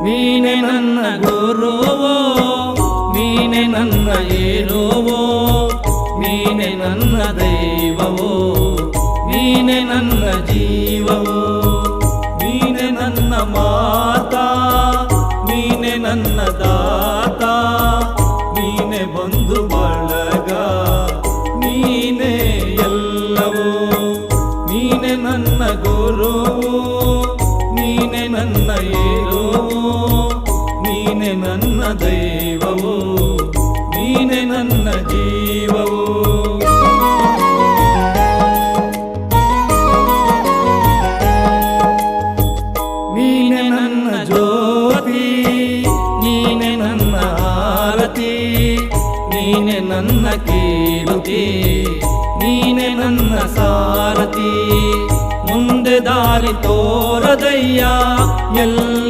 ನೀನೆ ನನ್ನ ಗುರುವೋ, ನೀನೆ ನನ್ನ ಏರುವೋ, ನೀನೆ ನನ್ನ ದೈವವೋ, ನೀನೆ ನನ್ನ ಜೀವವೋ, ನೀನೆ ನನ್ನ ಮಾತಾ, ನೀನೆ ನನ್ನ ದಾತ, ನೀನೆ ಬಂಧು ಬಳಗ, ನೀನೆ ಎಲ್ಲವೋ. ನೀನೆ ನನ್ನ ಗುರುವೋ, ನೀನೆ ನನ್ನ ಏರುವೋ, ನೀನೆ ನನ್ನ ದೈವವೋ, ನೀನೆ ನನ್ನ ಜೀವವೋ. ನೀನೆ ನನ್ನ ಜ್ಯೋತಿ, ನೀನೆ ನನ್ನ ಆರತಿ, ನೀನೆ ನನ್ನ ಕೀರುತಿ, ನೀನೆ ನನ್ನ ಸಾರಥಿ. ಮುಂದೆ ದಾರಿ ತೋರದಯ್ಯ ಎಲ್ಲ